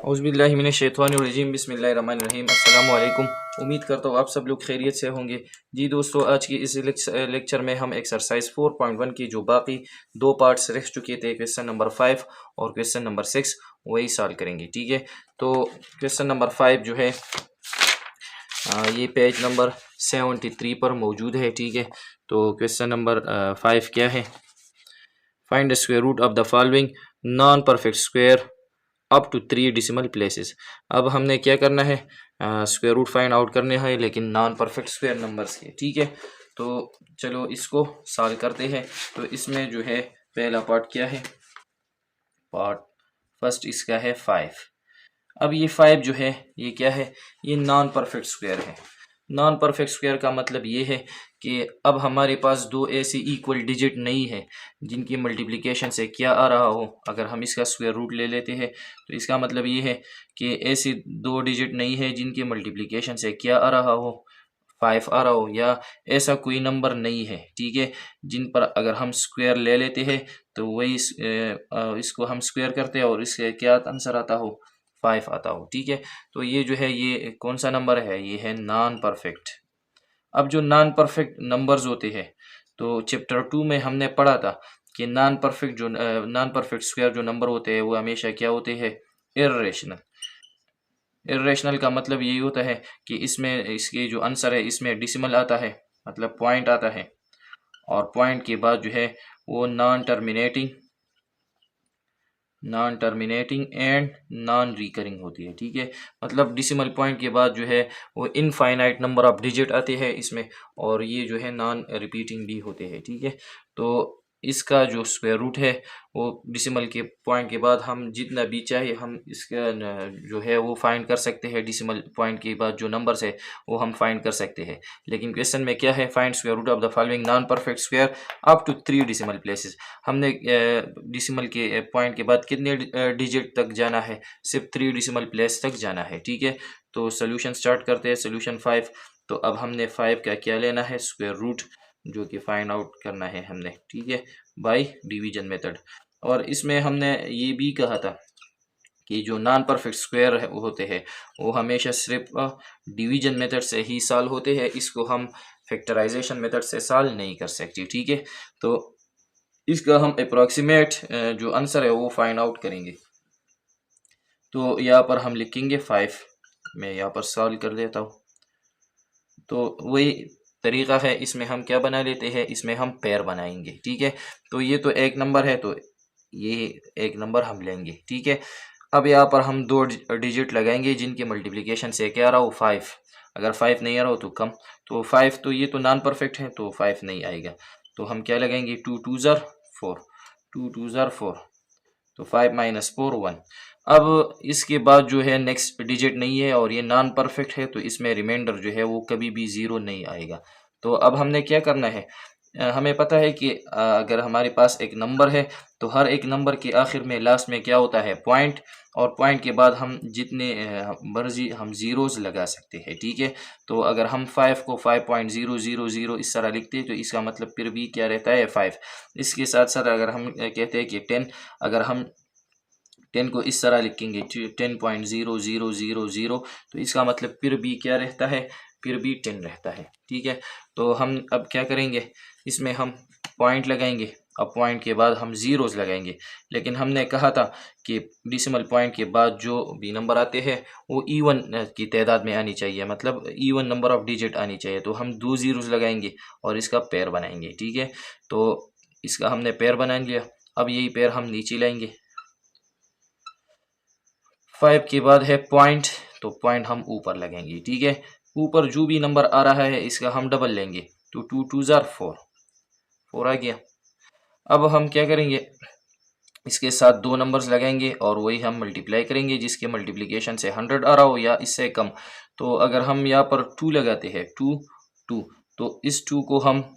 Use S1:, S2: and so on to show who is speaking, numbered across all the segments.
S1: औज़ुबिल्लाहि मिनश्शैतानिर्रजीम बिस्मिल्लाहिर्रहमानिर्रहीम। अस्सलामु अलैकुम। उम्मीद करता हूँ आप सब लोग खैरियत से होंगे। जी दोस्तों, आज की इस लेक्चर में हम एक्सरसाइज 4.1 की जो बाकी दो पार्ट्स रह चुके थे, क्वेश्चन नंबर 5 और क्वेश्चन नंबर 6, वही सॉल्व करेंगे। ठीक है, तो क्वेश्चन नंबर 5 जो है ये पेज नंबर 73 पर मौजूद है। ठीक है, तो क्वेश्चन नंबर 5 क्या है? Find the square root of the following non perfect square up to 3 decimal places. अब हमने क्या करना है, स्क्वायर रूट फाइंड आउट करने हैं, लेकिन नॉन परफेक्ट स्क्वायर नंबर्स के। ठीक है, तो चलो इसको सॉल्व करते हैं। तो इसमें जो है पहला पार्ट क्या है, पार्ट फर्स्ट इसका है 5। अब ये 5 जो है ये क्या है, ये नॉन परफेक्ट स्क्वायर है। नॉन परफेक्ट स्क्वायर का मतलब ये है कि अब हमारे पास दो ऐसी इक्वल डिजिट नहीं है जिनकी मल्टीप्लिकेशन से क्या आ रहा हो। अगर हम इसका स्क्वायर रूट ले लेते हैं तो इसका मतलब ये है कि ऐसी दो डिजिट नहीं है जिनकी मल्टीप्लिकेशन से क्या आ रहा हो, 5 आ रहा हो, या ऐसा कोई नंबर नहीं है। ठीक है, जिन पर अगर हम स्क्वायर ले लेते हैं तो वही इसको हम स्क्वायर करते हैं और इसके क्या आंसर आता हो, 5 आता हो। ठीक है, तो ये जो है ये कौन सा नंबर है, ये है नॉन परफेक्ट। अब जो नॉन परफेक्ट नंबर्स होते हैं, तो चैप्टर 2 में हमने पढ़ा था कि नॉन परफेक्ट स्क्वायर जो नंबर होते हैं वो हमेशा क्या होते हैं, इर्रेशनल। इर्रेशनल का मतलब यही होता है कि इसमें इसके जो आंसर है इसमें डिसिमल आता है, मतलब पॉइंट आता है, और पॉइंट के बाद जो है वो non terminating and non recurring होती है। ठीक है, मतलब डिसिमल पॉइंट के बाद जो है वो इनफाइनाइट नंबर ऑफ डिजिट आते हैं इसमें, और ये जो है नॉन रिपीटिंग भी होते हैं। ठीक है, तो इसका जो स्क्वायर रूट है वो डिसिमल के पॉइंट के बाद हम जितना भी चाहे हम इसका जो है वो फाइंड कर सकते हैं। डिसिमल पॉइंट के बाद जो नंबर्स है वो हम फाइंड कर सकते हैं। लेकिन क्वेश्चन में क्या है, find square root of the following non perfect square up to 3 decimal places. हमने डिसिमल के पॉइंट के बाद कितने डिजिट तक जाना है, सिर्फ 3 डिसिमल प्लेस तक जाना है। ठीक है, तो सोल्यूशन स्टार्ट करते हैं। सोल्यूशन 5, तो अब हमने 5 का क्या लेना है, स्क्वायर रूट, जो कि फाइंड आउट करना है हमने। ठीक है, बाय डिवीजन मेथड। और इसमें हमने ये भी कहा था कि जो नॉन परफेक्ट स्क्वायर होते हैं वो हमेशा सिर्फ डिवीजन मेथड से ही सॉल्व होते हैं, इसको हम फैक्टराइजेशन मेथड से सॉल्व नहीं कर सकते। ठीक है, तो इसका हम अप्रॉक्सीमेट जो आंसर है वो फाइंड आउट करेंगे। तो यहाँ पर हम लिखेंगे 5, मैं यहाँ पर सॉल्व कर देता हूँ। तो वही तरीका है, इसमें हम क्या बना लेते हैं, इसमें हम पेयर बनाएंगे। ठीक है, तो ये तो एक नंबर है, तो ये एक नंबर हम लेंगे। ठीक है, अब यहाँ पर हम दो डिजिट लगाएंगे जिनके मल्टीप्लिकेशन से क्या आ रहा हो, 5। अगर 5 नहीं आ रहा हो तो कम, तो 5 तो ये तो नॉन परफेक्ट है, तो 5 नहीं आएगा। तो हम क्या लगाएंगे, 2 2 ज़र 4, 2 2 ज़र 4, तो 5 माइनस 4 1। अब इसके बाद जो है नेक्स्ट डिजिट नहीं है और ये नॉन परफेक्ट है, तो इसमें रिमाइंडर जो है वो कभी भी ज़ीरो नहीं आएगा। तो अब हमने क्या करना है, हमें पता है कि अगर हमारे पास एक नंबर है तो हर एक नंबर के आखिर में लास्ट में क्या होता है, पॉइंट, और पॉइंट के बाद हम जितने मर्जी हम ज़ीरोज़ लगा सकते हैं। ठीक है, तो अगर हम 5 को 5.000 इस तरह लिखते हैं तो इसका मतलब फिर भी क्या रहता है, 5। इसके साथ साथ अगर हम कहते हैं कि 10, अगर हम 10 को इस तरह लिखेंगे 10.0000, तो इसका मतलब फिर भी क्या रहता है, फिर भी 10 रहता है। ठीक है, तो हम अब क्या करेंगे, इसमें हम पॉइंट लगाएंगे, अब पॉइंट के बाद हम ज़ीरोज़ लगाएंगे। लेकिन हमने कहा था कि डिसिमल पॉइंट के बाद जो भी नंबर आते हैं वो इवन की तादाद में आनी चाहिए, मतलब इवन नंबर ऑफ डिजिट आनी चाहिए। तो हम 2 ज़ीरोज़ लगाएंगे और इसका पेयर बनाएंगे। ठीक है, तो इसका हमने पेयर बना लिया। अब यही पेयर हम नीचे लाएंगे। 5 के बाद है पॉइंट, तो पॉइंट हम ऊपर लगेंगे। ठीक है, ऊपर जो भी नंबर आ रहा है इसका हम डबल लेंगे, तो 2 2 ज़र 4, 4 आ गया। अब हम क्या करेंगे, इसके साथ दो नंबर्स लगाएंगे और वही हम मल्टीप्लाई करेंगे जिसके मल्टीप्लिकेशन से 100 आ रहा हो या इससे कम। तो अगर हम यहाँ पर 2 लगाते हैं, 2 2, तो इस 2 को हम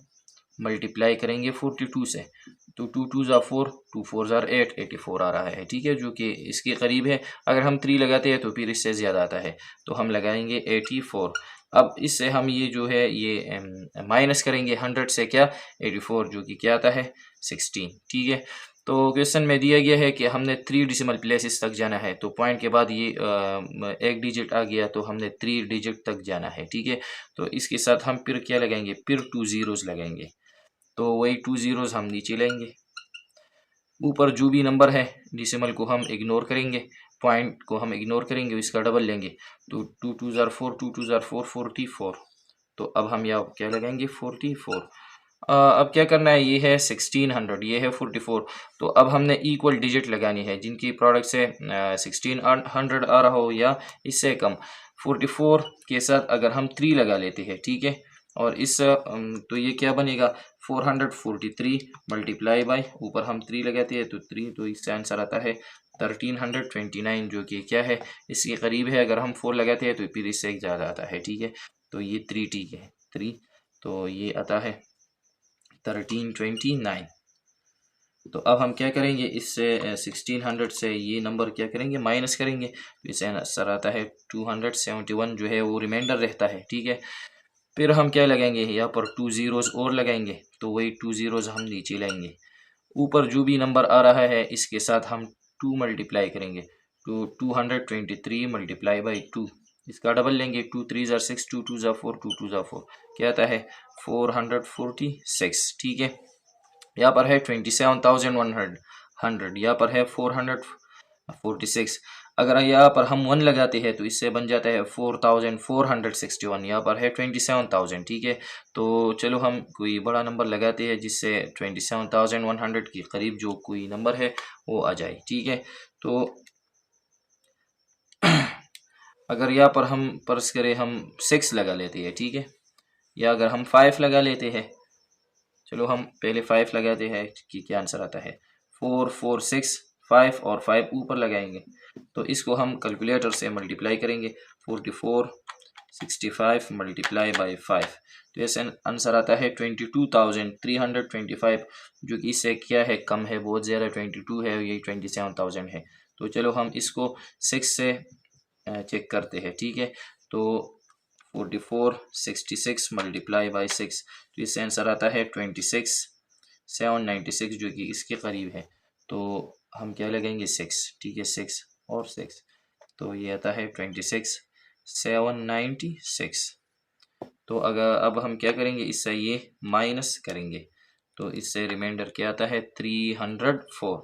S1: मल्टीप्लाई करेंगे 42 से, तो 2 2 ज़ा 4, 2 4 ज़ा 8, 84 आ रहा है। ठीक है, जो कि इसके करीब है। अगर हम 3 लगाते हैं तो फिर इससे ज़्यादा आता है, तो हम लगाएंगे 84। अब इससे हम ये जो है ये माइनस करेंगे 100 से, क्या 84, जो कि क्या आता है 16। ठीक है, तो क्वेश्चन में दिया गया है कि हमने 3 डेसिमल प्लेसेस तक जाना है, तो पॉइंट के बाद ये एक डिजिट आ गया तो हमने 3 डिजिट तक जाना है, ठीक है। तो इसके साथ हम फिर क्या लगाएंगे, फिर 2 ज़ीरोज़ लगाएंगे, तो वही 2 ज़ीरोज़ हम नीचे लेंगे। ऊपर जो भी नंबर है डेसिमल को हम इग्नोर करेंगे, पॉइंट को हम इग्नोर करेंगे, इसका डबल लेंगे, तो 2 2 ज़ार 4, 2 2 ज़ार 4, 44। तो अब हम यहाँ क्या लगाएंगे, 44। अब क्या करना है, ये है 1600, ये है 44। तो अब हमने इक्वल डिजिट लगानी है जिनकी प्रोडक्ट से 1600 आ रहा हो या इससे कम। 44 के साथ अगर हम 3 लगा लेते हैं, ठीक है, और इस तो ये क्या बनेगा, 443 मल्टीप्लाई बाय, ऊपर हम 3 लगाते हैं तो 3, तो इससे आंसर आता है 1329, जो कि क्या है, इसके करीब है। अगर हम 4 लगाते हैं तो फिर इससे ज़्यादा आता है, ठीक है। तो ये 3 ठीक है, 3, तो ये आता है 1329। तो अब हम क्या करेंगे, इससे 1600 से ये नंबर क्या करेंगे, माइनस करेंगे, तो इससे आंसर आता है 271, जो है वो रिमाइंडर रहता है, ठीक है। फिर हम क्या लगाएंगे, यहाँ पर 2 ज़ीरोज़ और लगाएंगे, तो वही 2 ज़ीरोज़ हम नीचे लाएंगे। ऊपर जो भी नंबर आ रहा है इसके साथ हम 2 मल्टीप्लाई करेंगे, तो 223 मल्टीप्लाई बाई 2, इसका डबल लेंगे, 2 3 ज़ार 6, 2 2 ज़ार 4, 2 2 ज़ार 4, क्या आता है 446, ठीक है। यहाँ पर है 27,100, यहाँ पर है 446। अगर यहाँ पर हम 1 लगाते हैं तो इससे बन जाता है 4,461, यहाँ पर है 27,000, ठीक है। तो चलो हम कोई बड़ा नंबर लगाते हैं जिससे 27,100 के करीब जो कोई नंबर है वो आ जाए, ठीक है। तो अगर यहाँ पर हम पर्स करें, हम 6 लगा लेते हैं, ठीक है, या अगर हम 5 लगा लेते हैं, चलो हम पहले 5 लगाते हैं कि क्या आंसर आता है, 4 4 6, 5 और 5 ऊपर लगाएंगे, तो इसको हम कैलकुलेटर से मल्टीप्लाई करेंगे, 44 65 मल्टीप्लाई बाई 5, तो ऐसे आंसर आता है 22,325, जो कि इससे क्या है, कम है, बहुत ज़्यादा, 22 है, यही 27,000 है। तो चलो हम इसको 6 से चेक करते हैं, ठीक है। तो 44 66 मल्टीप्लाई बाई 6, तो इससे आंसर आता है 26,796, जो कि इसके करीब है। तो हम क्या लगाएंगे, 6, ठीक है, 6 और 6, तो ये आता है 26,796। तो अगर अब हम क्या करेंगे, इससे ये माइनस करेंगे, तो इससे रिमाइंडर क्या आता है 304।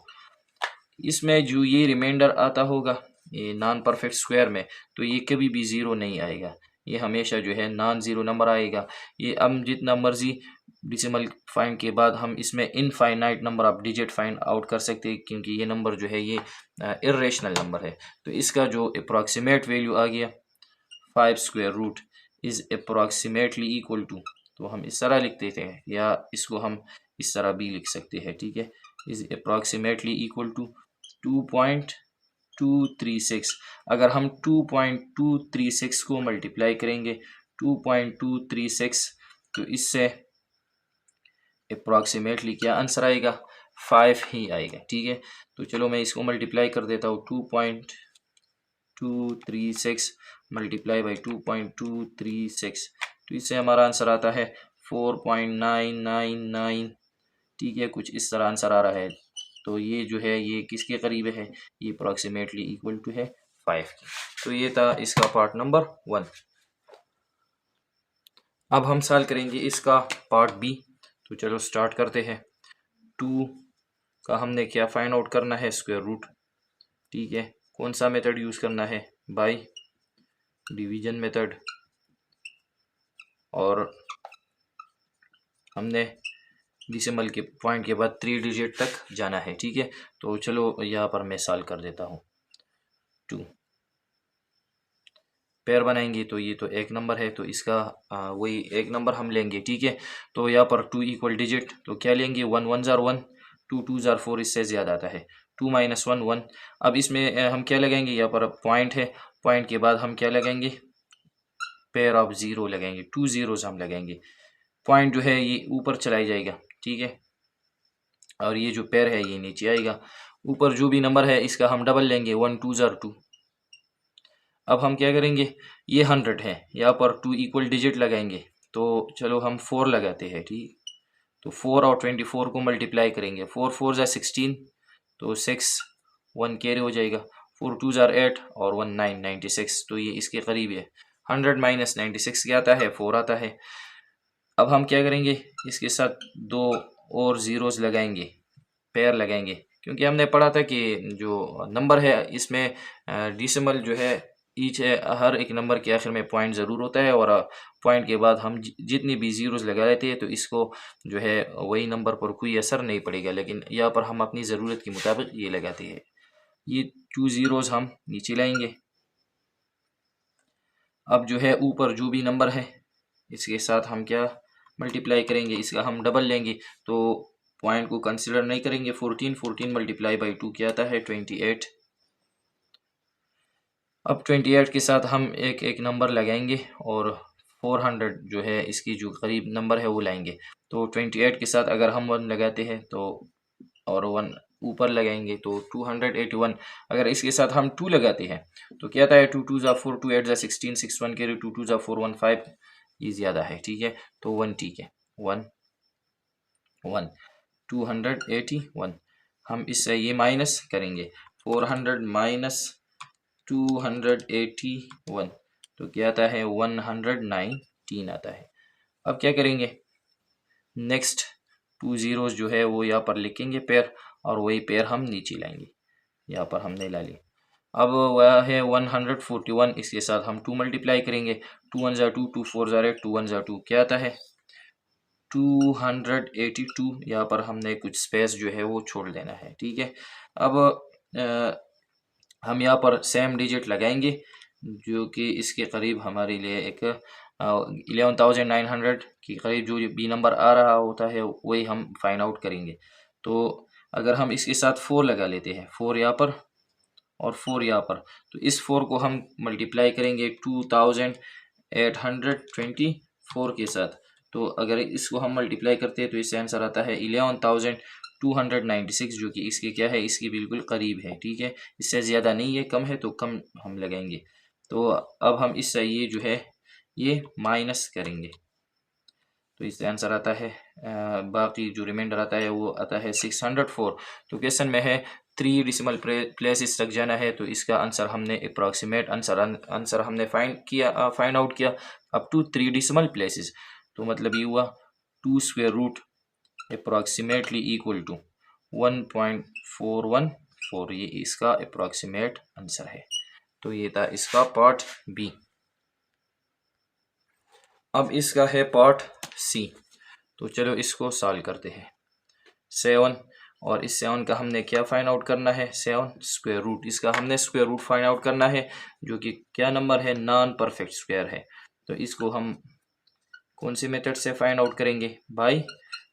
S1: इसमें जो ये रिमाइंडर आता होगा ये नॉन परफेक्ट स्क्वायर में, तो ये कभी भी ज़ीरो नहीं आएगा, ये हमेशा जो है नॉन ज़ीरो नंबर आएगा। ये हम जितना मर्जी डेसिमल फाइंड के बाद हम इसमें infinite number of digit find out कर सकते हैं, क्योंकि ये नंबर जो है ये इर्रेशनल नंबर है। तो इसका जो अप्रॉक्सीमेट वैल्यू आ गया 5 square root is approximately equal to, तो हम इस तरह लिख देते हैं, या इसको हम इस तरह भी लिख सकते हैं, ठीक है, इज़ अप्रॉक्सीमेटली इक्वल टू 2.236। अगर हम 2.236 को मल्टीप्लाई करेंगे 2.236, तो इससे अप्रॉक्सीमेटली क्या आंसर आएगा, 5 ही आएगा, ठीक है। तो चलो मैं इसको मल्टीप्लाई कर देता हूँ, 2.236 मल्टीप्लाई बाई 2.236, तो इससे हमारा आंसर आता है 4.999, ठीक है, कुछ इस तरह आंसर आ रहा है। तो ये जो है ये किसके करीब है, ये अप्रॉक्सीमेटली इक्वल टू है 5 की। तो ये था इसका पार्ट नंबर 1। अब हम सॉल्व करेंगे इसका पार्ट बी, तो चलो स्टार्ट करते हैं। 2 का हमने क्या फाइंड आउट करना है, स्क्वायर रूट, ठीक है। कौन सा मेथड यूज़ करना है, बाय डिवीजन मेथड, और हमने डेसिमल के पॉइंट के बाद 3 डिजिट तक जाना है, ठीक है। तो चलो यहाँ पर मैं सॉल्व कर देता हूँ। 2 पेयर बनाएंगे, तो ये तो एक नंबर है, तो इसका वही एक नंबर हम लेंगे, ठीक है। तो यहाँ पर 2 इक्वल डिजिट, तो क्या लेंगे, 1 1 ज़ार 1, 2 2 ज़ार 4, इससे ज़्यादा आता है, 2 माइनस 1 1। अब इसमें हम क्या लगाएंगे, यहाँ पर पॉइंट है, पॉइंट के बाद हम क्या लगाएंगे, पेयर ऑफ ज़ीरो लगाएंगे, 2 ज़ीरोज़ हम लगाएंगे, पॉइंट जो है ये ऊपर चलाई जाएगा, ठीक है, और ये जो पेयर है ये नीचे आएगा। ऊपर जो भी नंबर है इसका हम डबल लेंगे, 1 2 ज़ार 2। अब हम क्या करेंगे, ये 100 है, यहाँ पर 2 इक्वल डिजिट लगाएंगे, तो चलो हम 4 लगाते हैं, ठीक। तो 4 और 24 को मल्टीप्लाई करेंगे, 4 4 ज़ा 16, तो 6 1 कैरी हो जाएगा, 4 2 ज़ार 8 और 1 9 96, तो ये इसके करीब है। 100 माइनस 96 क्या आता है, 4 आता है। अब हम क्या करेंगे, इसके साथ 2 और ज़ीरोज़ लगाएंगे, पेयर लगाएंगे, क्योंकि हमने पढ़ा था कि जो नंबर है इसमें डेसिमल जो है ईच है, हर एक नंबर के आखिर में पॉइंट ज़रूर होता है, और पॉइंट के बाद हम जितनी भी ज़ीरोज़ लगा लेते हैं तो इसको जो है वही नंबर पर कोई असर नहीं पड़ेगा, लेकिन यहाँ पर हम अपनी ज़रूरत के मुताबिक ये लगाते हैं। ये 2 ज़ीरोज़ हम नीचे लाएंगे। अब जो है ऊपर जो भी नंबर है इसके साथ हम क्या मल्टीप्लाई करेंगे, इसका हम डबल लेंगे, तो पॉइंट को कंसिडर नहीं करेंगे। 14 मल्टीप्लाई बाई 2 क्या आता है, 28। अब 28 के साथ हम एक एक नंबर लगाएंगे और 400 जो है इसकी जो करीब नंबर है वो लाएंगे। तो 28 के साथ अगर हम 1 लगाते हैं तो और 1 ऊपर लगाएंगे तो 281। अगर इसके साथ हम 2 लगाते हैं तो क्या आता है, 2 2 ज़ा 4, 2 8 ज़ा 16, 6 1 कैरी, 2 2 ज़ा 4 1 5, ये ज़्यादा है, ठीक है, तो 1 ठीक है, 1 1 281। हम इससे ये माइनस करेंगे, 400 माइनस 281 तो क्या आता है, 119 आता है। अब क्या करेंगे, नेक्स्ट 2 ज़ीरोज़ जो है वो यहाँ पर लिखेंगे पेयर, और वही पेयर हम नीचे लाएंगे, यहाँ पर हमने ला ली। अब वह है 141, इसके साथ हम 2 मल्टीप्लाई करेंगे, 2 1 ज़ा 2, 2 4 ज़ा 8, 2 1 ज़ा 2 क्या आता है, 282। यहाँ पर हमने कुछ स्पेस जो है वो छोड़ देना है, ठीक है। अब हम यहाँ पर सेम डिजिट लगाएंगे जो कि इसके करीब हमारे लिए एक 11,900 के करीब जो बी नंबर आ रहा होता है वही हम फाइंड आउट करेंगे। तो अगर हम इसके साथ 4 लगा लेते हैं, 4 यहाँ पर और 4 यहाँ पर, तो इस 4 को हम मल्टीप्लाई करेंगे 2824 के साथ। तो अगर इसको हम मल्टीप्लाई करते हैं तो इससे आंसर आता है 11,296, जो कि इसके क्या है, इसकी बिल्कुल करीब है, ठीक है। इससे ज़्यादा नहीं है, कम है तो कम हम लगाएंगे। तो अब हम इससे ये जो है ये माइनस करेंगे तो इससे आंसर आता है बाकी जो रिमाइंडर आता है वो आता है 604। तो क्वेश्चन में है 3 डिसिमल प्लेसेस तक जाना है, तो इसका आंसर हमने अप्रॉक्सीमेट आंसर हमने फाइंड आउट किया अप टू 3 डिसिमल प्लेसेस। तो मतलब ये हुआ 2 square root approximately equal to 1.414, ये इसका अप्रॉक्सीमेट आंसर है। तो ये था इसका पार्ट बी। अब इसका है पार्ट सी, तो चलो इसको सॉल्व करते हैं। 7 और इस 7 का हमने क्या फाइंड आउट करना है, 7 स्क्वायर रूट, इसका हमने स्क्वायर रूट फाइंड आउट करना है जो कि क्या नंबर है, नॉन परफेक्ट स्क्वायर है। तो इसको हम कौन सी मेथड से फाइंड आउट करेंगे, बाय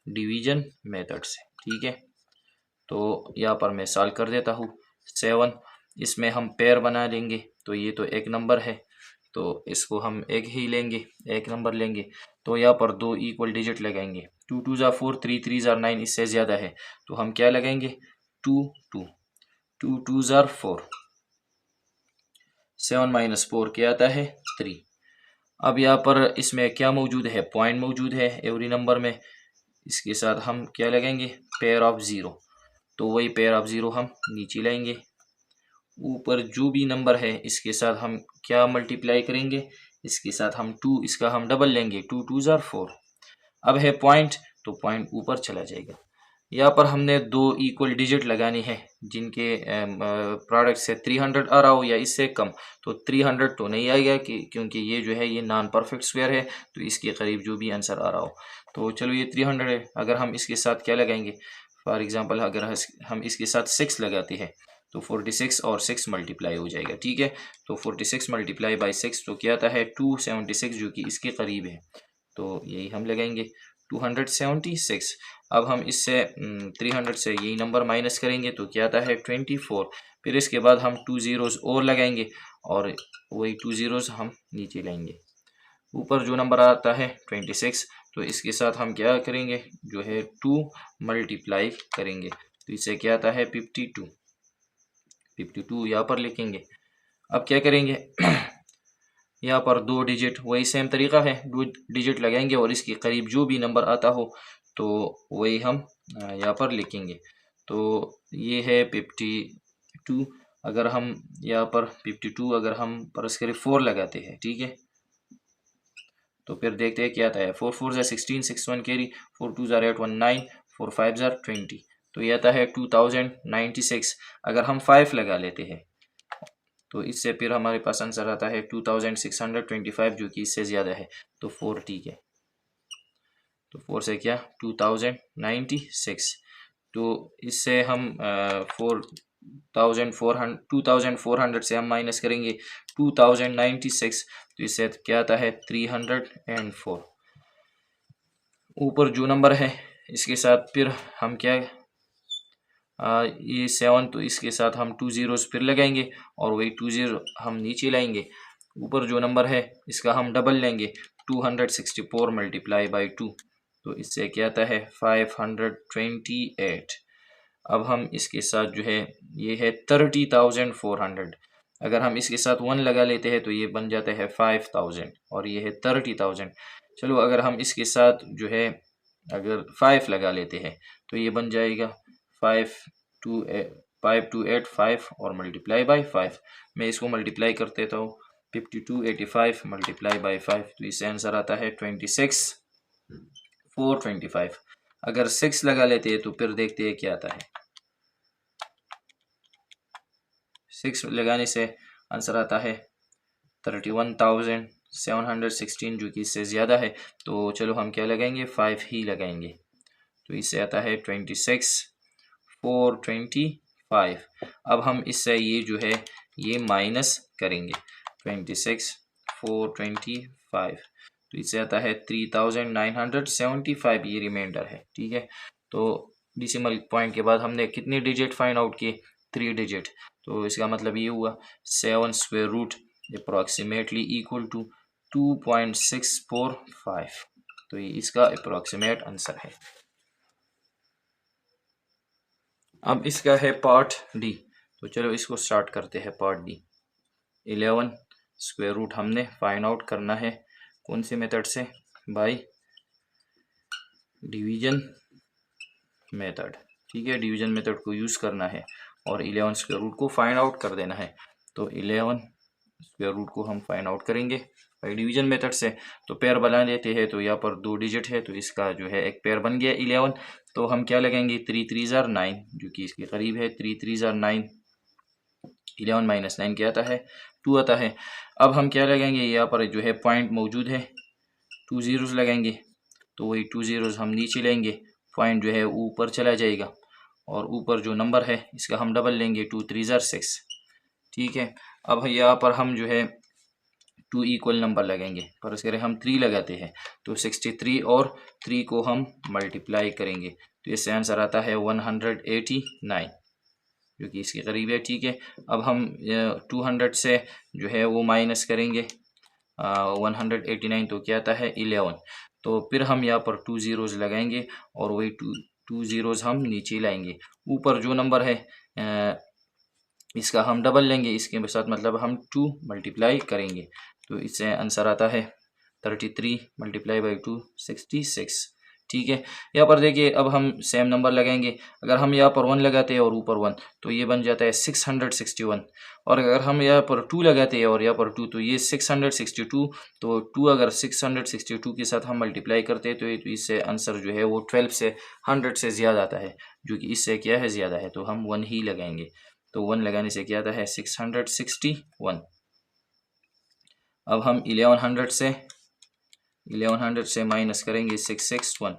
S1: डिवीजन मेथड से, ठीक है। तो यहाँ पर मैं सॉल्व कर देता हूँ। 7 इसमें हम पेयर बना लेंगे, तो ये तो एक नंबर है तो इसको हम एक ही लेंगे, एक नंबर लेंगे। तो यहाँ पर 2 इक्वल डिजिट लगाएंगे, 2 2 ज़ा 4, 3 3 ज़ा 9, इससे ज़्यादा है तो हम क्या लगाएंगे, 2 2 2 2 ज़ा 4, 7 माइनस 4 क्या आता है, 3। अब यहाँ पर इसमें क्या मौजूद है, पॉइंट मौजूद है एवरी नंबर में। इसके साथ हम क्या लगाएंगे, पेयर ऑफ ज़ीरो, तो वही पेयर ऑफ ज़ीरो हम नीचे लाएंगे। ऊपर जो भी नंबर है इसके साथ हम क्या मल्टीप्लाई करेंगे, इसके साथ हम 2, इसका हम डबल लेंगे, 2 2 ज़ा 4। अब है पॉइंट, तो पॉइंट ऊपर चला जाएगा। यहाँ पर हमने 2 इक्वल डिजिट लगाने हैं जिनके प्रोडक्ट से 300 आ रहा हो या इससे कम। तो 300 तो नहीं आएगा क्योंकि ये जो है ये नॉन परफेक्ट स्क्वायर है, तो इसके करीब जो भी आंसर आ रहा हो। तो चलो ये 300 है, अगर हम इसके साथ क्या लगाएंगे, फॉर एग्जांपल अगर हम इसके साथ 6 लगाते हैं तो 46 और 6 मल्टीप्लाई हो जाएगा, ठीक है। तो 46 मल्टीप्लाई बाई 6 तो क्या आता है, 276, जो कि इसके करीब है, तो यही हम लगाएंगे 276। अब हम इससे 300 से यही नंबर माइनस करेंगे तो क्या आता है 24। फिर इसके बाद हम 2 ज़ीरोज़ और लगाएंगे और वही 2 ज़ीरोज़ हम नीचे लाएंगे। ऊपर जो नंबर आता है 26, तो इसके साथ हम क्या करेंगे, जो है 2 मल्टीप्लाई करेंगे तो इससे क्या आता है 52 यहाँ पर लिखेंगे। अब क्या करेंगे यहाँ पर 2 डिजिट, वही सेम तरीका है, 2 डिजिट लगाएंगे और इसके करीब जो भी नंबर आता हो तो वही हम यहाँ पर लिखेंगे। तो ये है 52। अगर हम यहाँ पर 52 अगर हम परस करें 4 लगाते हैं, ठीक है, तो फिर देखते हैं क्या आता है। 4 4 16, 6 1 कैरी, 4 2 8 1 9, 4 5 20, तो ये आता है 2096। अगर हम 5 लगा लेते हैं तो इससे फिर हमारे पास आंसर आता है 2625, जो कि इससे ज़्यादा है। तो 4 ठीक है, तो 4 से क्या 2096। तो इससे हम 2400 से हम माइनस करेंगे 2096, तो इससे क्या आता है 304। ऊपर जो नंबर है इसके साथ फिर हम क्या ये 7, तो इसके साथ हम 2 ज़ीरोज़ फिर लगाएंगे और वही 2 ज़ीरो हम नीचे लाएंगे। ऊपर जो नंबर है इसका हम डबल लेंगे, 264 मल्टीप्लाई बाई 2, तो इससे क्या आता है 528। अब हम इसके साथ जो है ये है 30,400। अगर हम इसके साथ 1 लगा लेते हैं तो ये बन जाता है 5000 और ये है 30,000। चलो अगर हम इसके साथ जो है अगर 5 लगा लेते हैं तो ये बन जाएगा 5285 और मल्टीप्लाई बाई 5। मैं इसको मल्टीप्लाई कर देता हूँ, 5285 मल्टीप्लाई बाई 5, तो इससे आंसर आता है 26,425। अगर 6 लगा लेते हैं तो फिर देखते हैं क्या आता है। 6 लगाने से आंसर आता है 31,716, जो कि इससे ज़्यादा है। तो चलो हम क्या लगाएंगे, 5 ही लगाएंगे, तो इससे आता है 26,425। अब हम इससे ये जो है ये माइनस करेंगे, 26,425, तो इससे आता है 3,975, ये रिमाइंडर है, ठीक है। तो डेसिमल पॉइंट के बाद हमने कितने डिजिट फाइंड आउट किए, 3 डिजिट, तो इसका मतलब ये हुआ 7 square root approximately equal to 2.645, तो ये इसका अप्रॉक्सीमेट आंसर है। अब इसका है पार्ट डी, तो चलो इसको स्टार्ट करते हैं। पार्ट डी 11 स्क्वायर रूट हमने फाइंड आउट करना है, कौन से मेथड से, बाय डिवीजन मेथड, ठीक है, डिवीजन मेथड को यूज़ करना है और 11 स्क्वायर रूट को फाइंड आउट कर देना है। तो 11 स्क्वायर रूट को हम फाइंड आउट करेंगे बाई डिवीजन मेथड से। तो पेयर बना लेते हैं, तो यहाँ पर 2 डिजिट है तो इसका जो है एक पेयर बन गया 11। तो हम क्या लगाएंगे, 3 3 9, जो कि इसके करीब है, 3 3 9, 11 माइनस 9 क्या आता है, 2 आता है। अब हम क्या लगाएंगे, यहाँ पर जो है पॉइंट मौजूद है, 2 ज़ीरोज़ लगाएंगे, तो वही 2 ज़ीरोज़ हम नीचे लेंगे, पॉइंट जो है ऊपर चला जाएगा और ऊपर जो नंबर है इसका हम डबल लेंगे, 2 3 6, ठीक है। अब यहाँ पर हम जो है 2 इक्वल नंबर लगेंगे, पर इसके हम 3 लगाते हैं, तो 63 और 3 को हम मल्टीप्लाई करेंगे, तो इससे आंसर आता है 189, जो कि इसके करीब है, ठीक है। अब हम 200 से जो है वो माइनस करेंगे 189, तो क्या आता है 11। तो फिर हम यहाँ पर 2 ज़ीरोज़ लगाएंगे और वही 2 ज़ीरोज़ हम नीचे लाएंगे। ऊपर जो नंबर है इसका हम डबल लेंगे, इसके साथ मतलब हम 2 मल्टीप्लाई करेंगे, तो इससे आंसर आता है 33 मल्टीप्लाई बाई 2 66, ठीक है। यहाँ पर देखिए अब हम सेम नंबर लगाएंगे, अगर हम यहाँ पर 1 लगाते हैं और ऊपर 1, तो ये बन जाता है 661, और अगर हम यहाँ पर 2 लगाते हैं और यहाँ पर 2, तो ये 662। तो 2 अगर 662 के साथ हम मल्टीप्लाई करते हैं तो इससे आंसर जो है वो 12 से 100 से ज़्यादा आता है, जो कि इससे क्या है ज़्यादा है, तो हम 1 ही लगाएंगे। तो 1 लगाने से क्या आता है 661। अब हम 1100 से माइनस करेंगे 661,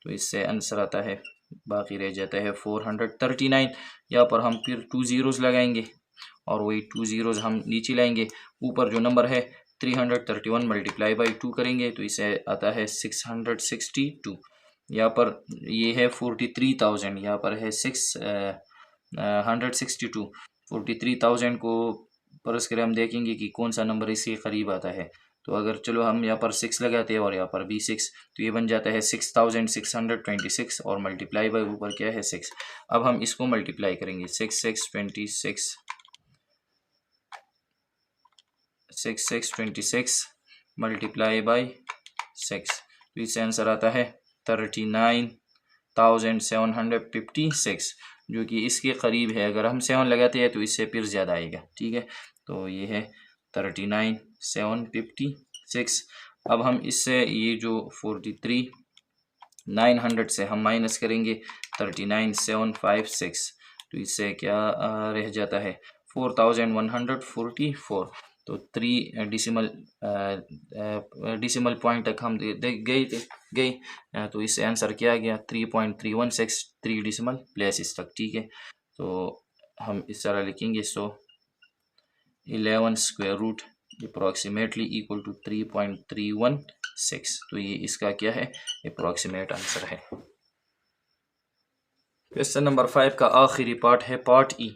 S1: तो इससे आंसर आता है, बाकी रह जाता है 439। यहाँ पर हम फिर 2 ज़ीरोज़ लगाएंगे और वही 2 ज़ीरोज़ हम नीचे लाएंगे, ऊपर जो नंबर है 331 मल्टीप्लाई बाई 2 करेंगे, तो इसे आता है 662। यहाँ पर ये है 43,000, यहाँ पर है 162, 43,000 को परस करें हम देखेंगे कि कौन सा नंबर इसके करीब आता है। तो अगर चलो हम यहाँ पर 6 लगाते हैं और यहाँ पर भी 6, तो ये बन जाता है 6,626 और मल्टीप्लाई बाई ऊपर क्या है 6। अब हम इसको मल्टीप्लाई करेंगे, 6,626 मल्टीप्लाई बाई 6, तो इससे आंसर आता है 39 4756 जो कि इसके करीब है। अगर हम 7 लगाते हैं तो इससे फिर ज़्यादा आएगा, ठीक है। तो ये है 39756। अब हम इससे ये जो 43900 से हम माइनस करेंगे 39756, तो इससे क्या रह जाता है 4144। तो 3 डिसिमल पॉइंट तक हम गए तो इससे आंसर क्या आ गया 3.316 3 डिसिमल प्लेसेस तक, ठीक है। तो हम इस तरह लिखेंगे, so 11 square root approximately equal to 3.316। तो ये इसका क्या है, अप्रॉक्सीमेट आंसर है। क्वेश्चन नंबर 5 का आखिरी पार्ट है पार्ट ई।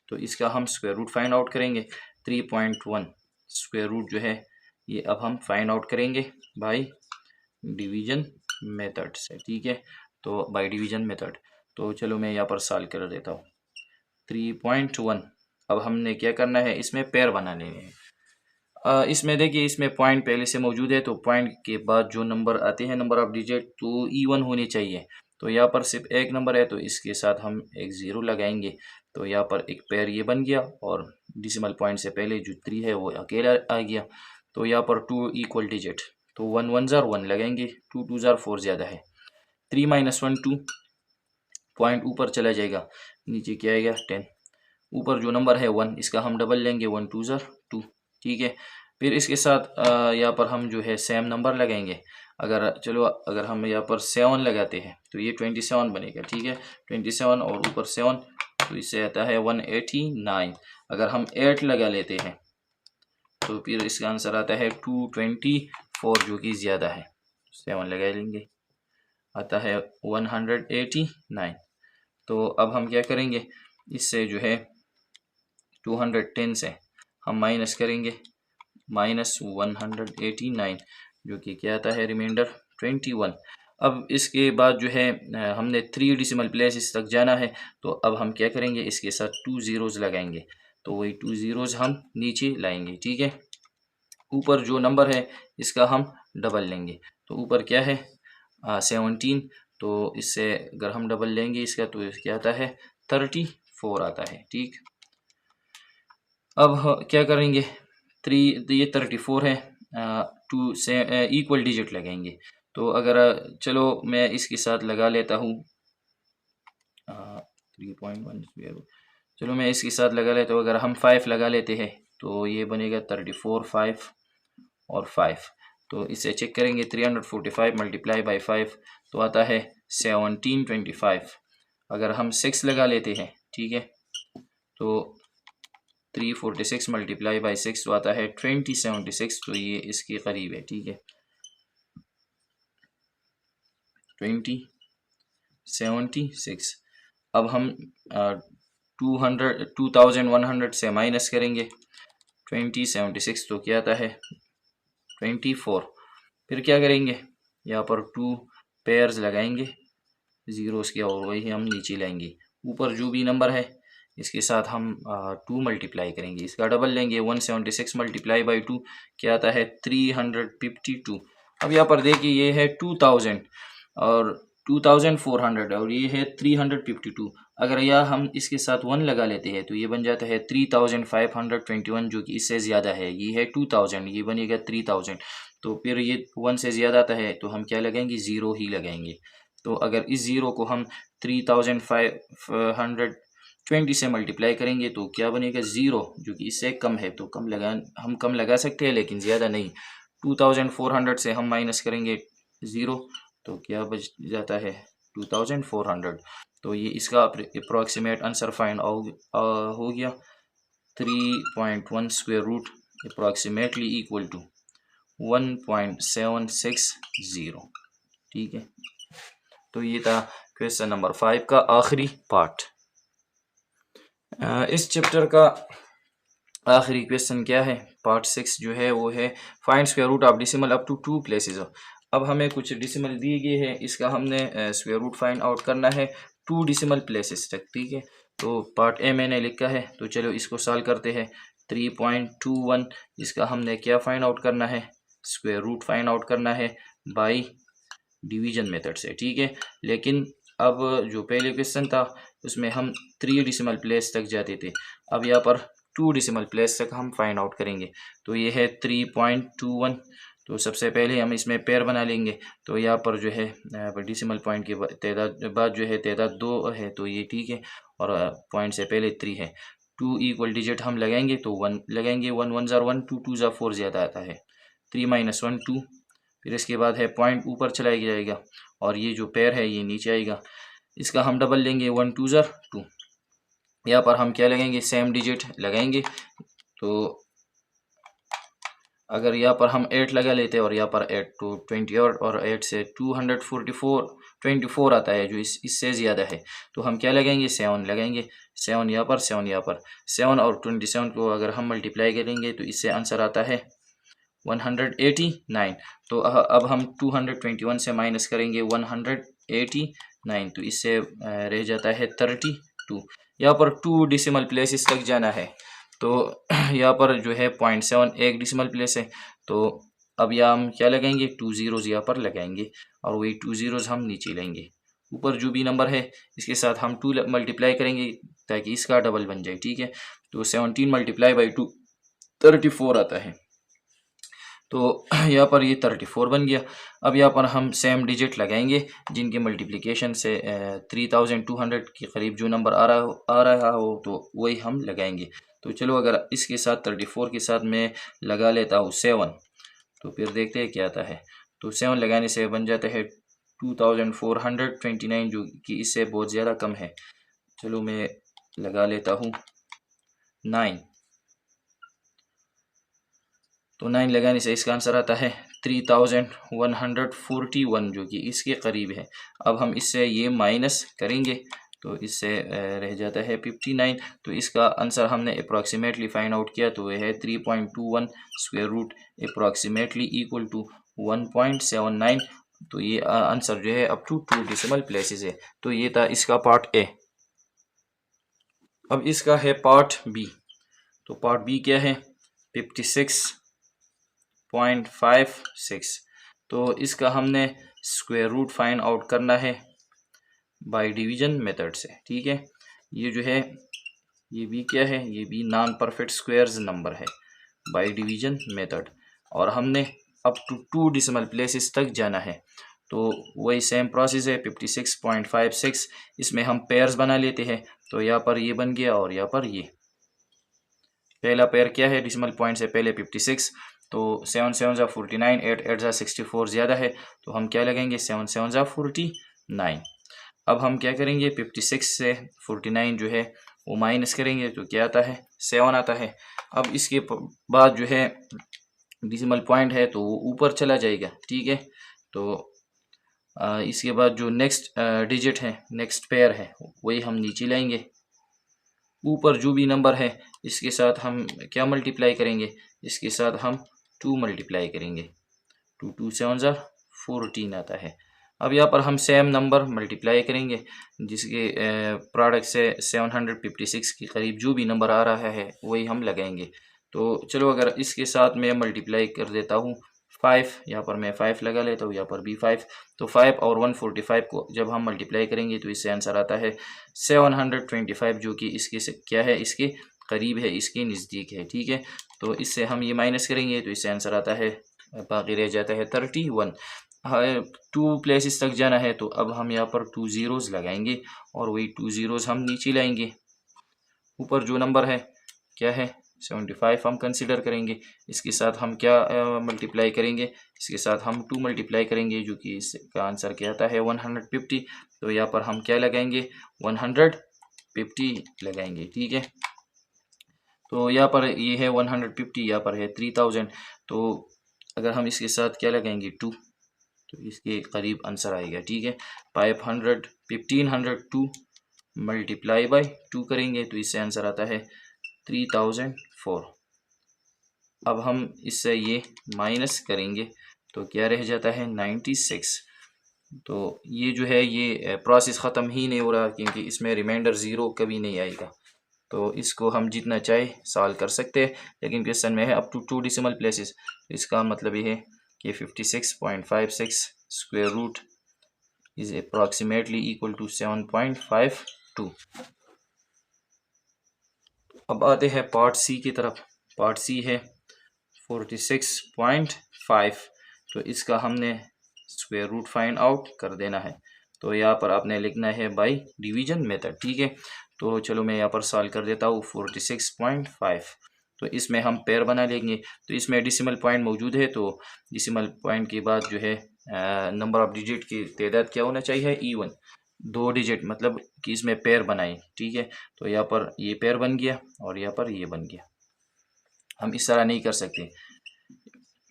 S1: तो इसका हम स्क्वायर रूट फाइंड आउट करेंगे। 3.1 स्क्वायर रूट जो है ये अब हम फाइंड आउट करेंगे बाय डिवीजन मेथड से, ठीक है। तो बाय डिवीजन मेथड, तो चलो मैं यहाँ पर सॉल्व कर देता हूँ। 3.1 अब हमने क्या करना है, इसमें पेयर बनाने हैं। इसमें देखिए इसमें पॉइंट पहले से मौजूद है, तो पॉइंट के बाद जो नंबर आते हैं नंबर ऑफ डिजिट तो इवन होने चाहिए। तो यहाँ पर सिर्फ एक नंबर है तो इसके साथ हम एक ज़ीरो लगाएंगे। तो यहाँ पर एक पेयर ये बन गया और डिसिमल पॉइंट से पहले जो 3 है वो अकेला आ गया। तो यहाँ पर 2 इक्वल डिजिट, तो 1 1 ज़ार 1 लगाएंगे, 2 2 ज़ार 4 ज़्यादा है। 3 - 1 2, पॉइंट ऊपर चला जाएगा, नीचे क्या आएगा 10। ऊपर जो नंबर है 1, इसका हम डबल लेंगे, 1 2 ज़ार 2, ठीक है। फिर इसके साथ यहाँ पर हम जो है सेम नंबर लगाएंगे। अगर हम यहाँ पर 7 लगाते हैं तो ये 27 बनेगा, ठीक है। 27 और ऊपर 7, तो इससे आता है 189। अगर हम 8 लगा लेते हैं तो फिर इसका आंसर आता है 224 जो कि ज़्यादा है। 7 लगा लेंगे, आता है 189। तो अब हम क्या करेंगे, इससे जो है 210 से हम माइनस करेंगे -189 जो कि क्या आता है रिमाइंडर 21। अब इसके बाद जो है हमने 3 डिसिमल प्लेसेस तक जाना है। तो अब हम क्या करेंगे, इसके साथ 2 ज़ीरोज़ लगाएंगे। तो वही 2 ज़ीरोज़ हम नीचे लाएंगे, ठीक है। ऊपर जो नंबर है इसका हम डबल लेंगे। तो ऊपर क्या है 17, तो इससे अगर हम डबल लेंगे इसका तो क्या आता है 34 आता है, ठीक। अब क्या करेंगे, 3 ये 34 है, 2 से इक्वल डिजिट लगाएंगे। तो अगर चलो मैं इसके साथ लगा लेता हूँ 3.1, चलो मैं इसके साथ लगा लेता हूँ। अगर हम 5 लगा लेते हैं तो ये बनेगा 34 5 और 5। तो इसे चेक करेंगे, 345 मल्टीप्लाई बाई 5 तो आता है 1725। अगर हम 6 लगा लेते हैं, ठीक है, तो 346 मल्टीप्लाई बाई 6 तो आता है 2076। तो ये इसके करीब है, ठीक है, 2076। अब हम 2100 से माइनस करेंगे 2076, तो क्या आता है 24। फिर क्या करेंगे, यहाँ पर 2 पेयर्स लगाएंगे ज़ीरोज़ के और वही हम नीचे लाएंगे। ऊपर जो भी नंबर है इसके साथ हम 2 मल्टीप्लाई करेंगे, इसका डबल लेंगे। 176 मल्टीप्लाई बाई 2 क्या आता है 352। अब यहाँ पर देखिए ये है 2000 और 2400 और ये है 352। अगर यह हम इसके साथ 1 लगा लेते हैं तो ये बन जाता है 3521 जो कि इससे ज़्यादा है। ये है 2000, ये बनेगा 3000। तो फिर ये 1 से ज़्यादा आता है तो हम क्या लगाएंगे, ज़ीरो ही लगाएंगे। तो अगर इस ज़ीरो को हम 3520 से मल्टीप्लाई करेंगे तो क्या बनेगा, ज़ीरो जो कि इससे कम है। तो हम कम लगा सकते हैं लेकिन ज़्यादा नहीं। 2400 से हम माइनस करेंगे ज़ीरो तो क्या बच जाता है 2400। तो ये इसका अप्रॉक्सीमेट आंसर फाइंड हो गया 3.1 square root approximately equal to 1.760, ठीक है। तो ये था क्वेश्चन नंबर 5 का आखिरी पार्ट। इस चैप्टर का आखिरी क्वेश्चन क्या है, पार्ट 6 जो है वो है find square root of decimal up to 2 places. अब हमें कुछ डिसिमल दिए गए हैं, इसका हमने स्क्वायर रूट फाइंड आउट करना है 2 डिसिमल प्लेसेस तक, ठीक है। तो पार्ट ए मैंने लिखा है, तो चलो इसको सॉल्व करते हैं। 3.21 इसका हमने क्या फाइंड आउट करना है, स्क्वायर रूट फाइंड आउट करना है बाई डिवीजन मेथड से, ठीक है। लेकिन अब जो पहले क्वेश्चन था उसमें हम 3 डिसिमल प्लेस तक जाते थे, अब यहाँ पर 2 डिसिमल प्लेस तक हम फाइंड आउट करेंगे। तो ये है 3.21। तो सबसे पहले हम इसमें पेयर बना लेंगे। तो यहाँ पर जो है डिसिमल पॉइंट के बाद जो है तादाद 2 है, तो ये ठीक है, और पॉइंट से पहले 3 है। 2 इक्वल डिजिट हम लगाएंगे तो 1 लगाएंगे, 1 1 ज़ार 1, 2 2 ज़ार 4 ज़्यादा आता है। 3 - 1 2। फिर इसके बाद है पॉइंट ऊपर चलाया जाएगा और ये जो पेयर है ये नीचे आएगा। इसका हम डबल लेंगे, 1 2 ज़ार 2। यहाँ पर हम क्या लगाएंगे, सेम डिजिट लगाएंगे। तो अगर यहाँ पर हम 8 लगा लेते हैं और यहाँ पर 8 तो 20 और 8 से 24 आता है, जो इससे ज़्यादा है। तो हम क्या लगाएंगे, 7 लगाएंगे। 7 यहाँ पर, 7 यहाँ पर। 7 और 27 को अगर हम मल्टीप्लाई करेंगे तो इससे आंसर आता है 189। तो अब हम 221 से माइनस करेंगे 189, तो इससे रह जाता है 32। यहाँ पर 2 डिसिमल प्लेसेस तक जाना है। तो यहाँ पर जो है 0.7 एक डिसिमल प्लेस है। तो अब यहाँ हम क्या लगाएंगे, 2 ज़ीरोज़ यहाँ पर लगाएंगे और वही 2 ज़ीरोज़ हम नीचे लेंगे। ऊपर जो भी नंबर है इसके साथ हम 2 मल्टीप्लाई करेंगे ताकि इसका डबल बन जाए, ठीक है। तो 17 मल्टीप्लाई बाई 2 34 आता है। तो यहाँ पर ये 34 बन गया। अब यहाँ पर हम सेम डिजिट लगाएंगे जिनके मल्टीप्लिकेशन से 3200 के करीब जो नंबर आ रहा हो तो वही हम लगाएंगे। तो चलो, अगर इसके साथ 34 के साथ मैं लगा लेता हूँ 7, तो फिर देखते हैं क्या आता है। तो 7 लगाने से बन जाता है 2429, जो कि इससे बहुत ज़्यादा कम है। चलो मैं लगा लेता हूँ 9। तो 9 लगाने से इसका आंसर आता है 3141, जो कि इसके करीब है। अब हम इससे ये माइनस करेंगे तो इससे रह जाता है 59। तो इसका आंसर हमने अप्रॉक्सीमेटली फाइंड आउट किया, तो यह है 3.21 square root approximately equal to 1.79। तो ये आंसर जो है अप टू 2 डिसिमल प्लेसेस है। तो ये था इसका पार्ट ए। अब इसका है पार्ट बी। तो पार्ट बी क्या है, 56.56। तो इसका हमने स्क्वायर रूट फाइंड आउट करना है बाय डिवीजन मेथड से, ठीक है। ये जो है ये भी क्या है, ये भी नॉन परफेक्ट स्क्वायर्स नंबर है बाय डिवीजन मेथड, और हमने अप टू 2 डिसिमल प्लेसेस तक जाना है। तो वही सेम प्रोसेस है 56.56। इसमें हम पेयर्स बना लेते हैं। तो यहाँ पर ये बन गया और यहाँ पर ये पहला पेयर क्या है, डिसिमल पॉइंट से पहले 56। तो 7 7 ज़ा 49, 8 8 ज़ा 64 ज़्यादा है, तो हम क्या लगाएंगे, 7 7 ज़ा 49। अब हम क्या करेंगे, 56 से 49 जो है वो माइनस करेंगे तो क्या आता है, 7 आता है। अब इसके बाद जो है डिसिमल पॉइंट है तो वो ऊपर चला जाएगा, ठीक है। तो इसके बाद जो नेक्स्ट डिजिट है, नेक्स्ट पेयर है, वही हम नीचे लाएंगे। ऊपर जो भी नंबर है इसके साथ हम क्या मल्टीप्लाई करेंगे, इसके साथ हम 2 मल्टीप्लाई करेंगे। 2 2 7 ज़ा 14 आता है। अब यहाँ पर हम सेम नंबर मल्टीप्लाई करेंगे जिसके प्रोडक्ट से 756 के करीब जो भी नंबर आ रहा है वही हम लगाएंगे। तो चलो, अगर इसके साथ मैं मल्टीप्लाई कर देता हूँ 5, यहाँ पर मैं 5 लगा लेता हूँ, यहाँ पर भी 5। तो 5 और 145 को जब हम मल्टीप्लाई करेंगे तो इससे आंसर आता है 725, जो कि इसके से क्या है, इसके करीब है, इसके नज़दीक है, ठीक है। तो इससे हम ये माइनस करेंगे तो इससे आंसर आता है, बाकी रह जाता है 31। 2 प्लेसेस तक जाना है, तो अब हम यहाँ पर 2 ज़ीरोज़ लगाएंगे और वही 2 ज़ीरोज़ हम नीचे लाएंगे। ऊपर जो नंबर है क्या है, 75 हम कंसिडर करेंगे। इसके साथ हम क्या मल्टीप्लाई करेंगे, इसके साथ हम 2 मल्टीप्लाई करेंगे, जो कि इसका आंसर क्या आता है 150। तो यहाँ पर हम क्या लगाएंगे, 150 लगाएंगे, ठीक है। तो यहाँ पर ये है 150, यहाँ पर है 3000। तो अगर हम इसके साथ क्या लगाएंगे 2, तो इसके करीब आंसर आएगा, ठीक है। 1502 मल्टीप्लाई बाय 2 करेंगे तो इससे आंसर आता है 3004। अब हम इससे ये माइनस करेंगे तो क्या रह जाता है 96। तो ये जो है ये प्रोसेस ख़त्म ही नहीं हो रहा, क्योंकि इसमें रिमाइंडर ज़ीरो कभी नहीं आएगा। तो इसको हम जितना चाहे सॉल्व कर सकते हैं, लेकिन क्वेश्चन में है अप टू 2 डिसिमल प्लेसेस। इसका मतलब ये है कि 56.56 square root is approximately equal to 7.52। अब आते हैं पार्ट सी की तरफ। पार्ट सी है 46.5। तो इसका हमने स्क्वायर रूट फाइंड आउट कर देना है। तो यहाँ पर आपने लिखना है बाय डिवीजन मेथड, ठीक है। तो चलो मैं यहाँ पर सॉल्व कर देता हूँ 46.5। तो इसमें हम पेयर बना लेंगे। तो इसमें डिसिमल पॉइंट मौजूद है, तो डिसिमल पॉइंट के बाद जो है नंबर ऑफ डिजिट की तादाद क्या होना चाहिए, इवन 2 डिजिट, मतलब कि इसमें पेयर बनाए, ठीक है। तो यहाँ पर ये पेयर बन गया और यहाँ पर ये बन गया। हम इस तरह नहीं कर सकते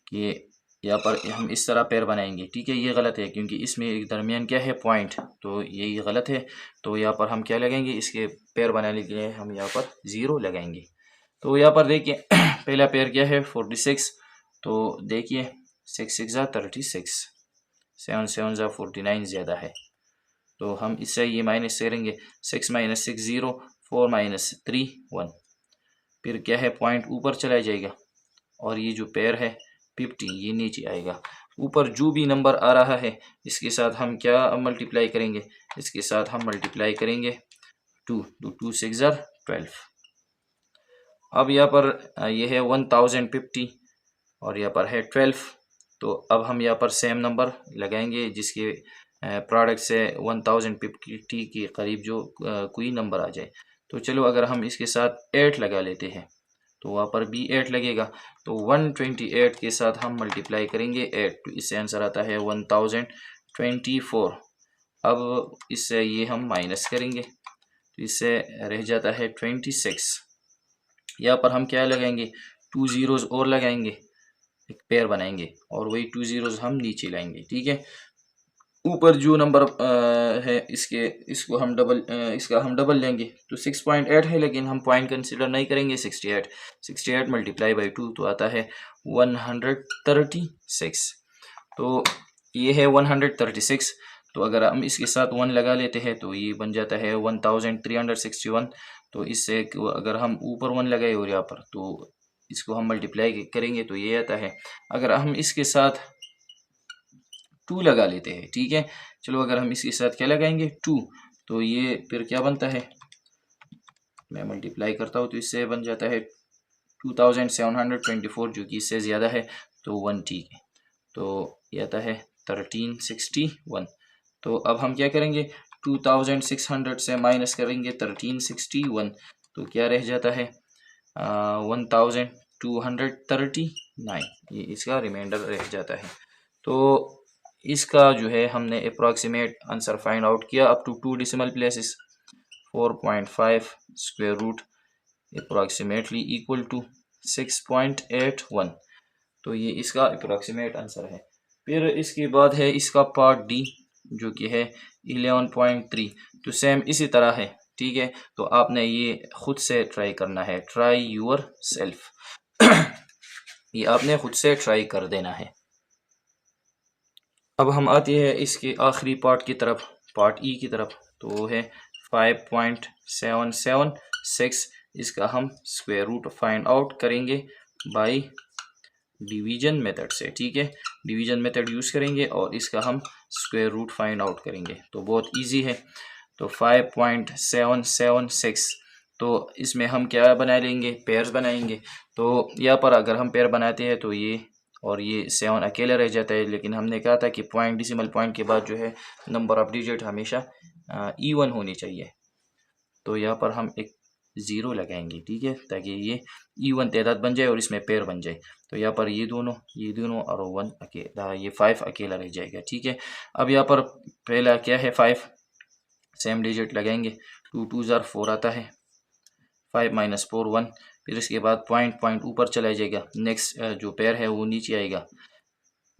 S1: कि यहाँ पर हम इस तरह पेयर बनाएंगे, ठीक है। ये गलत है क्योंकि इसमें एक दरमियान क्या है, पॉइंट, तो ये गलत है। तो यहाँ पर हम क्या लगाएंगे, इसके पेयर बनाने के लिए हम यहाँ पर 0 लगाएंगे। तो यहाँ पर देखिए पहला पेयर क्या है 46। तो देखिए 6 6 ज़ा 36, 7 7 ज़ा 49 ज़्यादा है। तो हम इससे ये माइनस करेंगे, 6 - 6 0, 4 - 3 1। फिर क्या है, पॉइंट ऊपर चला जाएगा और ये जो पेयर है 50 ये नीचे आएगा। ऊपर जो भी नंबर आ रहा है इसके साथ हम क्या मल्टीप्लाई करेंगे, इसके साथ हम मल्टीप्लाई करेंगे 2, 2 6 ज़ा 12। अब यहाँ पर ये है 1050 और यहाँ पर है 12। तो अब हम यहाँ पर सेम नंबर लगाएंगे जिसके प्रोडक्ट से 1050 के करीब जो कोई नंबर आ जाए। तो चलो अगर हम इसके साथ 8 लगा लेते हैं तो वहाँ पर भी 8 लगेगा। तो 128 के साथ हम मल्टीप्लाई करेंगे 8, तो इससे आंसर आता है 1024। अब इससे ये हम माइनस करेंगे तो इससे रह जाता है 26। यहाँ पर हम क्या लगाएंगे, 2 ज़ीरोज़ और लगाएंगे, एक पेयर बनाएंगे और वही 2 ज़ीरोज़ हम नीचे लाएंगे, ठीक है। ऊपर जो नंबर है इसको हम इसका हम डबल लेंगे। तो 6.8 है लेकिन हम पॉइंट कंसिडर नहीं करेंगे। 68 मल्टीप्लाई बाई 2 तो आता है 136। तो ये है 136। तो अगर हम इसके साथ 1 लगा लेते हैं तो ये बन जाता है 1361। तो इससे अगर हम ऊपर 1 लगाए और यहाँ पर, तो इसको हम मल्टीप्लाई करेंगे तो ये आता है। अगर हम इसके साथ 2 लगा लेते हैं, ठीक है। चलो अगर हम इसके साथ क्या लगाएंगे 2, तो ये फिर क्या बनता है, मैं मल्टीप्लाई करता हूँ तो इससे बन जाता है 2724, जो कि इससे ज़्यादा है तो 1, ठीक है। तो ये आता है 1361। तो अब हम क्या करेंगे, 2600 से माइनस करेंगे 1361, तो क्या रह जाता है 1239, ये इसका रिमाइंडर रह जाता है। तो इसका जो है हमने अप्रॉक्सीमेट आंसर फाइंड आउट किया up to 2 decimal places. 4.5 square root approximately equal to 6.81। तो ये इसका अप्रॉक्सीमेट आंसर है। फिर इसके बाद है इसका पार्ट डी जो कि है 11.3। तो सेम इसी तरह है, ठीक है। तो आपने ये खुद से ट्राई करना है, ट्राई योर सेल्फ ये आपने खुद से ट्राई कर देना है। अब हम आते हैं इसके आखिरी पार्ट की तरफ, पार्ट ई की तरफ। तो वो है 5.776। इसका हम स्क्वायर रूट फाइंड आउट करेंगे बाय डिवीजन मेथड से, ठीक है। डिवीजन मेथड यूज़ करेंगे और इसका हम स्क्वायर रूट फाइंड आउट करेंगे। तो बहुत इजी है। तो 5.776, तो इसमें हम क्या बना लेंगे, पेयर्स बनाएंगे। तो यहाँ पर अगर हम पेयर बनाते हैं तो ये और ये 7 अकेला रह जाता है, लेकिन हमने कहा था कि पॉइंट डिसिमल पॉइंट के बाद जो है नंबर ऑफ डिजिट हमेशा इवन होनी चाहिए। तो यहाँ पर हम एक 0 लगाएंगे, ठीक है, ताकि ये इवन तादाद बन जाए और इसमें पेयर बन जाए। तो यहाँ पर ये दोनों और 1 अकेला, ये 5 अकेला रह जाएगा, ठीक है। अब यहाँ पर पहला क्या है 5, सेम डिजिट लगाएंगे, 2 2 ज़ार 4 आता है, 5 - 4 1। फिर इसके बाद पॉइंट ऊपर चला जाएगा, नेक्स्ट जो पेयर है वो नीचे आएगा।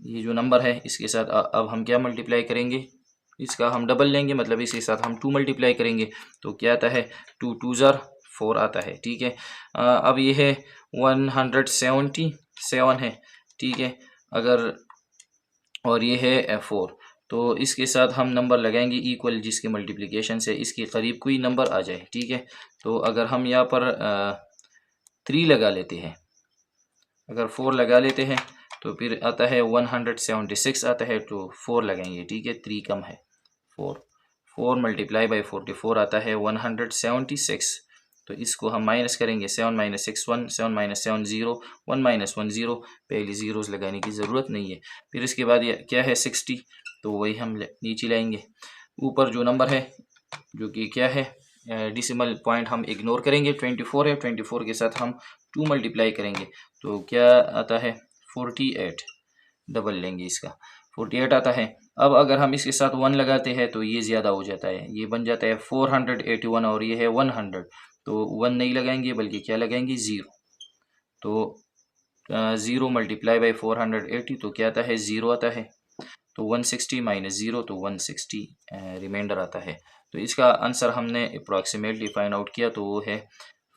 S1: ये जो नंबर है इसके साथ अब हम क्या मल्टीप्लाई करेंगे, इसका हम डबल लेंगे, मतलब इसके साथ हम 2 मल्टीप्लाई करेंगे। तो क्या आता है 2 2 ज़ार 4 आता है, ठीक है। अब ये है 177 है, ठीक है। अगर और ये है 4, तो इसके साथ हम नंबर लगाएंगे इक्वल, जिसके मल्टीप्लिकेशन से इसके करीब कोई नंबर आ जाए, ठीक है। तो अगर हम यहाँ पर 3 लगा लेते हैं, अगर 4 लगा लेते हैं तो फिर आता है 176 आता है, तो 4 लगाएंगे, ठीक है, 3 कम है 4 मल्टीप्लाई बाई 44 आता है 176। तो इसको हम माइनस करेंगे, 7 माइनस 6 1, 7 माइनस 7 0, 1 माइनस 1 0, पहले ज़ीरोज़ लगाने की ज़रूरत नहीं है। फिर इसके बाद ये क्या है 60, तो वही हम नीचे लाएंगे। ऊपर जो नंबर है जो कि क्या है डिसिमल पॉइंट हम इग्नोर करेंगे, 24 है, 24 के साथ हम 2 मल्टीप्लाई करेंगे तो क्या आता है 48, डबल लेंगे इसका, 48 आता है। अब अगर हम इसके साथ 1 लगाते हैं तो ये ज़्यादा हो जाता है, ये बन जाता है 481 और ये है 100, तो 1 नहीं लगाएंगे बल्कि क्या लगाएंगे 0। तो 0 मल्टीप्लाई बाई 480 तो क्या आता है 0 आता है। तो 160 माइनस 0 तो 160 रिमाइंडर आता है। तो इसका आंसर हमने अप्रॉक्सीमेटली फाइंड आउट किया तो वो है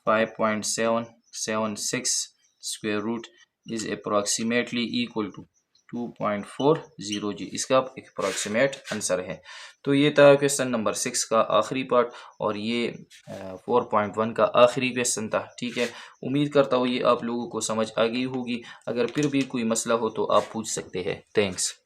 S1: 5.776 square root is approximately equal to 2.40 जी, इसका अप्रॉक्सीमेट आंसर है। तो ये था क्वेश्चन नंबर 6 का आखिरी पार्ट और ये 4.1 का आखिरी क्वेश्चन था। ठीक है, उम्मीद करता हूँ ये आप लोगों को समझ आ गई होगी। अगर फिर भी कोई मसला हो तो आप पूछ सकते हैं। थैंक्स।